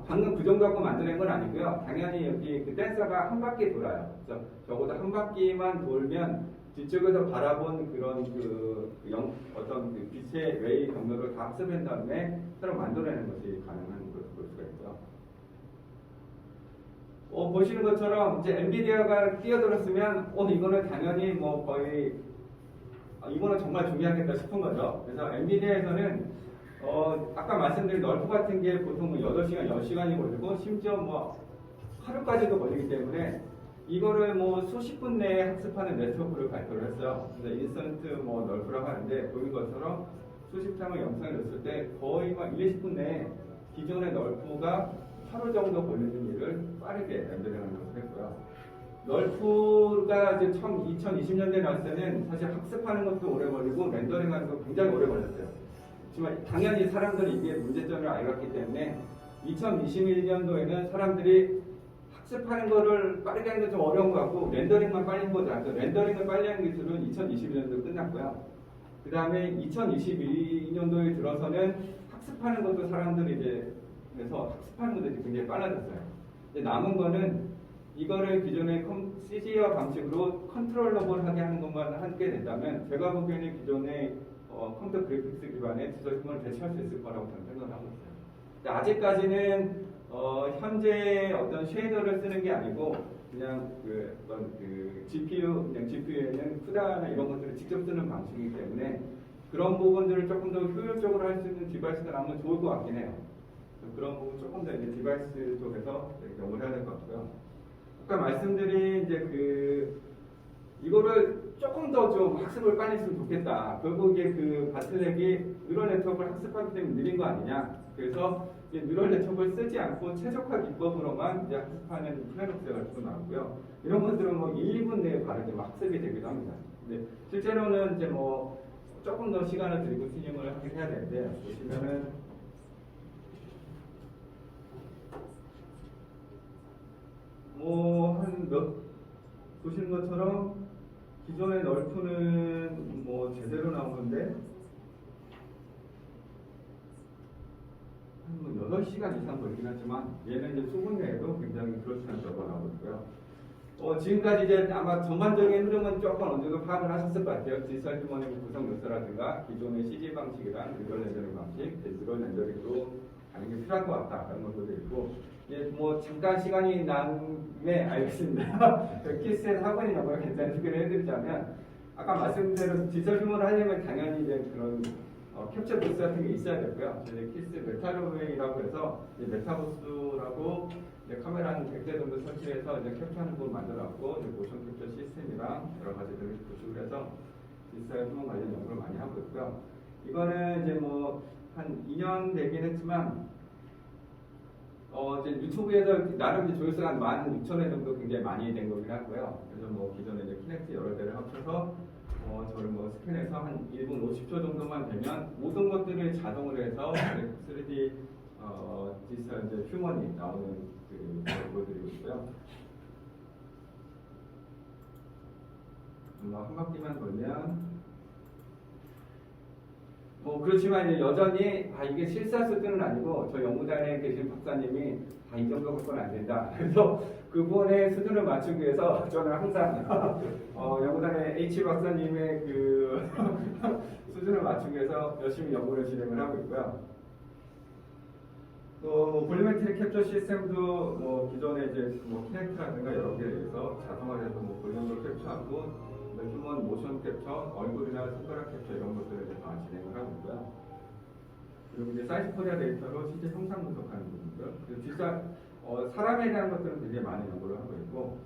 방금 그 정도 갖고 만들어낸 건 아니고요. 당연히 여기 그 댄서가 한 바퀴 돌아요. 그래서 적어도 한 바퀴만 돌면 뒤쪽에서 바라본 그런 어떤 그 빛의 웨이 경로를 다 학습한 다음에 새로 만들어내는 것이 가능한 것을 볼 수가 있고요. 보시는 것처럼 이제 엔비디아가 뛰어들었으면 이거는 당연히 거의 이거는 정말 중요하겠다 싶은 거죠. 그래서 엔비디아에서는 아까 말씀드린 널프 같은 게 보통 8시간, 10시간이 걸리고 심지어 하루까지도 걸리기 때문에 이거를 수십 분 내에 학습하는 네트워크를 발표를 했어요. 그래서 인스턴트 널프라고 하는데 보이는 것처럼 수십 장의 영상을 넣었을 때 거의 1, 20분 내에 기존의 널프가 하루 정도 걸리는 일을 빠르게 렌더링하는 것을 했고요. 널프가 이제 처음 2020년대에 나왔을 때는 사실 학습하는 것도 오래 걸리고 렌더링하는 것도 굉장히 오래 걸렸어요. 하지만 당연히 사람들이 이게 문제점을 알았기 때문에 2021년도에는 사람들이 학습하는 거를 빠르게 하는 건 좀 어려운 것 같고 렌더링만 빨리 한 거죠. 렌더링을 빨리 하는 기술은 2021년도 끝났고요. 그 다음에 2022년도에 들어서는 학습하는 것도 사람들이 이제 그래서 학습하는 것도 굉장히 빨라졌어요. 이제 남은 거는 이거를 기존의 CG와 방식으로 컨트롤러블하게 하는 것만 하게 된다면 제가 보기에는 기존의 컴퓨터 그래픽스 기반의 디지털 휴먼을 대체할 수 있을 거라고 저는 생각을 하고 있어요. 아직까지는 현재 어떤 쉐이더를 쓰는 게 아니고 그냥 GPU에는 CUDA나 이런 것들을 직접 쓰는 방식이기 때문에 그런 부분들을 조금 더 효율적으로 할 수 있는 디바이스가 나오면 좋을 것 같긴 해요. 그런 부분 조금 더 이제 디바이스 쪽에서 연구를 해야 될 것 같고요. 아까 말씀드린 이제 이거를 조금 더 좀 학습을 빨리 했으면 좋겠다. 결국 이게 바틀렉이 뉴럴 네트워크를 학습하기 때문에 느린 거 아니냐. 그래서 뉴럴 네트워크를 쓰지 않고 최적화 기법으로만 이제 학습하는 프레임워크가 또 나오고요. 이런 것들은 1, 2분 내에 바르게 학습이 되기도 합니다. 근데 실제로는 이제 조금 더 시간을 들이고 튜닝을 하긴 해야 되는데 보시면은 보시는 것처럼 기존의 널프는 제대로 나오는데 한 8시간 이상 걸리긴 하지만 얘는 이제 수분 내에도 굉장히 그렇지 않은 결과가 나오고 있고요. 지금까지 이제 아마 전반적인 흐름은 조금 어느 정도 파악을 하셨을 것 같아요. 디지털 휴먼의 구성 요소라든가 기존의 CG 방식이랑 뉴럴 렌더링 방식, 뉴럴 렌더링도 가는 게 필요할 것 같다. 그런 것도 있고 잠깐 시간이 남에 알겠습니다. 키스에서 학원이 나고요. 괜찮은 소개를 해드리자면 아까 말씀대로 디지털 휴먼을 하려면 당연히 이제 그런 캡처 부스 같은 게 있어야 되고요. 키스 메타로웨이라고 해서 메타부스라고 카메라 한 100대 정도 설치해서 이제 캡처하는 걸 만들어놨고 모션 캡처 시스템이랑 여러 가지들을 구축을 해서 디지털 휴먼 관련 연구를 많이 하고 있고요. 이거는 이제 한 2년 되긴 했지만 이제 유튜브에서 나름 이제 조회수가 한 16,000회 정도 굉장히 많이 된 거긴 하고요. 그래서 기존에 이제 키넥트 여러 대를 합쳐서 저를 스캔해서 한 1분 50초 정도만 되면 모든 것들을 자동으로 해서 3D 디지털 이제 휴먼이 나오는 보여드리고 있고요. 한 바퀴만 돌면 뭐 그렇지만 이제 여전히 이게 실사 수준은 아니고 저 연구단에 계신 박사님이 이 정도 갖고는 안 된다. 그래서 그분의 수준을 맞추기 위해서 저는 항상 연구단의 H 박사님의 그 수준을 맞추기 위해서 열심히 연구를 진행을 하고 있고요. 또 볼리메트릭 캡처 시스템도 뭐 기존에 이제 뭐 키넥트라든가 여러 개에 의해서 자동화해서 뭐 볼륨을 캡처하고 휴먼 모션 캡처, 얼굴이나 손가락 캡처 이런 것들을 이제 다 진행을 하고 있고요. 그리고 이제 사이즈 코리아 데이터로 실제 형상 분석하는 부분들, 그리고 뒷사 사람에 대한 것들은 굉장히 많은 연구를 하고 있고,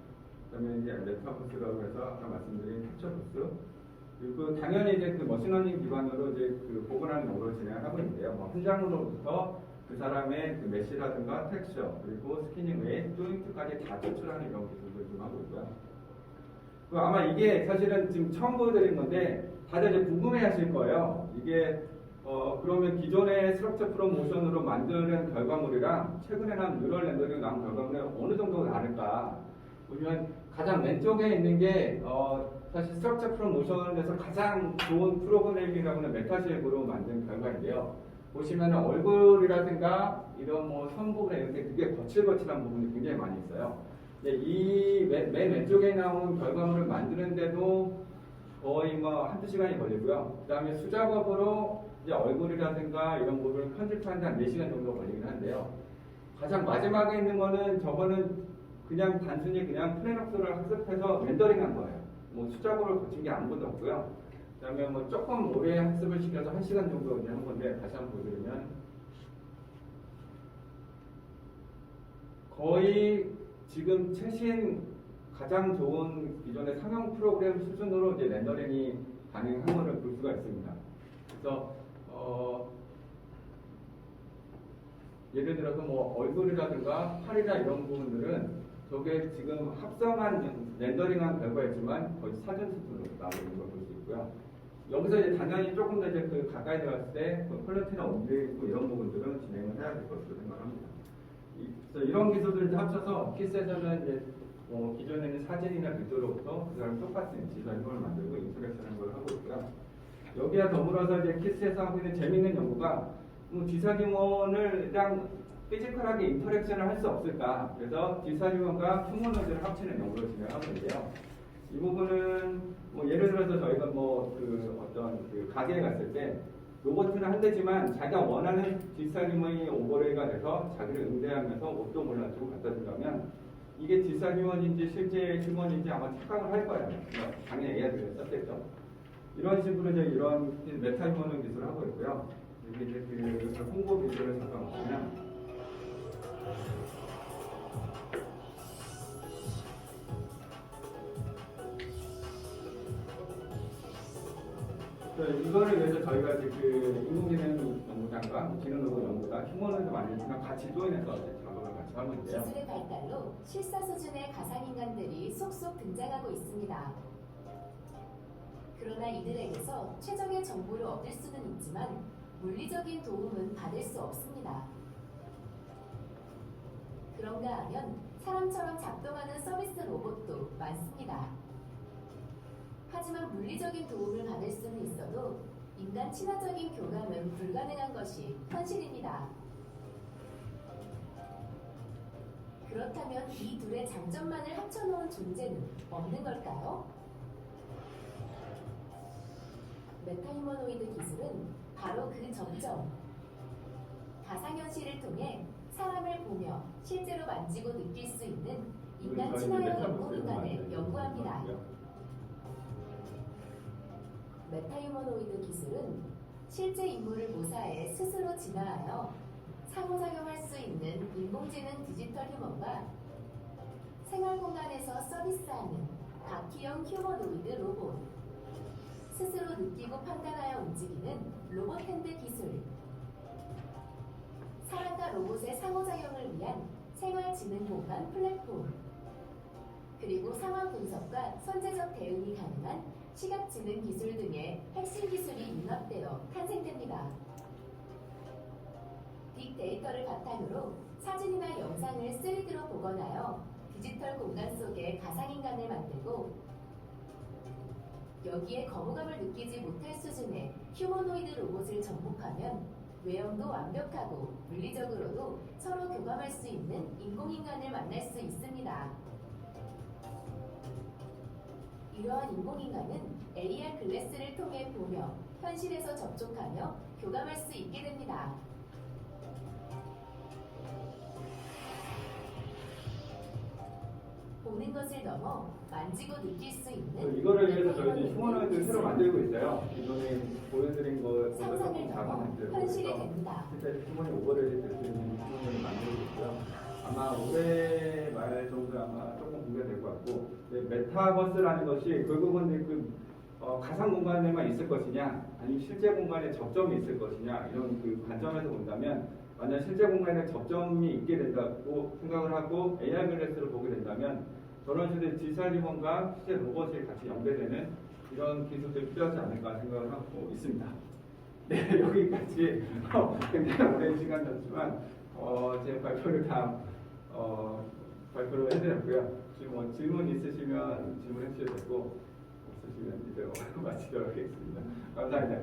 그다음에 이제 메타버스라고 해서 아까 말씀드린 캡처버스, 그리고 당연히 이제 그 머신러닝 기반으로 이제 그 복원하는 연구를 진행하고 있는데요. 뭐 현장으로부터 그 사람의 그 메시라든가 텍스처, 그리고 스캐닝 외에 조인트까지 다 추출하는 이런 기술을 좀 하고 있고요. 아마 이게 사실은 지금 처음 보여드린 건데 다들 이제 궁금해하실 거예요. 이게 그러면 기존의 스트럭처 프로모션으로 만드는 결과물이랑 최근에 나온 뉴럴 렌더링 나온 결과물이 어느 정도 다를까? 보시면 가장 왼쪽에 있는 게 사실 스트럭처 프로모션에서 가장 좋은 프로그래밍이라고 하는 메타쉐입으로 만든 결과인데요. 보시면 얼굴이라든가 이런 뭐 손부분에 이렇게 되게 거칠거칠한 부분이 굉장히 많이 있어요. 이 맨 왼쪽에 나온 결과물을 만드는데도 거의 뭐 한두 시간이 걸리고요. 그 다음에 수작업으로 이제 얼굴이라든가 이런 부분을 편집하는데 한 4시간 정도 걸리긴 한데요. 가장 마지막에 있는 거는 저거는 그냥 단순히 그냥 플래너스를 학습해서 렌더링한 거예요. 뭐 수작업을 거친 게 아무것도 없고요. 그 다음에 뭐 조금 오래 학습을 시켜서 1시간 정도 그냥 한 건데 다시 한번 보여드리면 거의 지금 최신 가장 좋은 기존의 상용 프로그램 수준으로 이제 렌더링이 가능한 것을 볼 수가 있습니다. 그래서 예를 들어서 뭐 얼굴이라든가 팔이나 이런 부분들은 저게 지금 합성한 렌더링한 결과였지만 거의 사전 수준으로 나오는 걸 볼 수 있고요. 여기서 이제 당연히 조금 더 이제 그 가까이 들어갔을 때 퀄리티나 온도 이런 부분들은 진행을 해야 될 것으로 생각합니다. 그래서 이런 기술들을 이제 합쳐서 키스에서는 이제 기존에는 사진이나 비디오로부터 그 사람 똑같은 디자인을 만들고 인터랙션하는 걸 하고 있고요. 여기와 더불어서 이제 키스에서 하고 있는 재미있는 연구가 디사규먼을랑 피지컬하게 인터랙션을 할 수 없을까? 그래서 디사규먼과 휴머노이드를 합치는 연구를 진행하고 있는데요. 이 부분은 뭐 예를 들어서 저희가 뭐 그 어떤 그 가게에 갔을 때 로봇은 한 대지만 자기가 원하는 디사규먼이 오버레이가 돼서 자기를 응대하면서 옷도 몰라주고 갖다 준다면 이게 디사규먼인지 실제 휴먼인지 아마 착각을 할 거예요. 당연히 AI들이 썼겠죠. 이런 식으로 이제 이런 메타 휴먼 기술을 하고 있고요. 여기 이제 그 홍보 비디오를 잠깐 보시면 이거를 위해서 저희가 이제 그 인공지능 연구단과 지능로봇 연구단, 휴머노이드 만들기랑 같이 조인해서 작업을 같이 하고 있는데요. 기술의 발달로 실사 수준의 가상인간들이 속속 등장하고 있습니다. 그러나 이들에게서 최적의 정보를 얻을 수는 있지만 물리적인 도움은 받을 수 없습니다. 그런가 하면 사람처럼 작동하는 서비스 로봇도 많습니다. 하지만 물리적인 도움을 받을 수는 있어도 인간 친화적인 교감은 불가능한 것이 현실입니다. 그렇다면 이 둘의 장점만을 합쳐놓은 존재는 없는 걸까요? 메타휴머노이드 기술은 바로 그 점점 가상현실을 통해 사람을 보며 실제로 만지고 느낄 수 있는 인간 친화형 연구 인간을 연구합니다. 메타휴머노이드 기술은 실제 인물을 모사해 스스로 진화하여 상호작용할 수 있는 인공지능 디지털 휴먼과 생활 공간에서 서비스하는 다키형 휴머노이드 로봇, 스스로 느끼고 판단하여 움직이는 로봇 핸드 기술, 사람과 로봇의 상호작용을 위한 생활지능 공간 플랫폼, 그리고 상황 분석과 선제적 대응이 가능한 시각지능 기술 등의 핵심 기술이 융합되어 탄생됩니다. 빅데이터를 바탕으로 사진이나 영상을 3D로 복원하여 디지털 공간 속에 가상인간을 만들고 여기에 거부감을 느끼지 못할 수준의 휴머노이드 로봇을 접목하면 외형도 완벽하고 물리적으로도 서로 교감할 수 있는 인공인간을 만날 수 있습니다. 이러한 인공인간은 AR 글래스를 통해 보며 현실에서 접촉하며 교감할 수 있게 됩니다. 보는 것을 넘어 만지고 느낄 수 있는 이거를 위해서 저희 휴머노이드 새로 만들고 있어요. 이번에 보여드린 거 상상을 넘어 현실이 됩니다. 실제 휴머니 오버레이 될수 있는 휴머니를 만들고 있고요. 아마 올해 말 정도에 아마 조금 공개가 될 것 같고, 메타버스라는 것이 결국은 가상 공간에만 있을 것이냐, 아니면 실제 공간에 접점이 있을 것이냐, 이런 그 관점에서 본다면, 만약 실제 공간에 접점이 있게 된다고 생각을 하고 AR 글래스를 보게 된다면, 저런 식의 디지털 기본과 실제 로봇이 같이 연계되는 이런 기술들이 필요하지 않을까 생각을 하고 있습니다. 네, 여기까지 굉장히 오랜 시간이었지만 제 발표를 다 발표를 해드렸고요. 질문 있으시면 질문해 주셔도 되고 없으시면 이제 마치도록 하겠습니다. 감사합니다.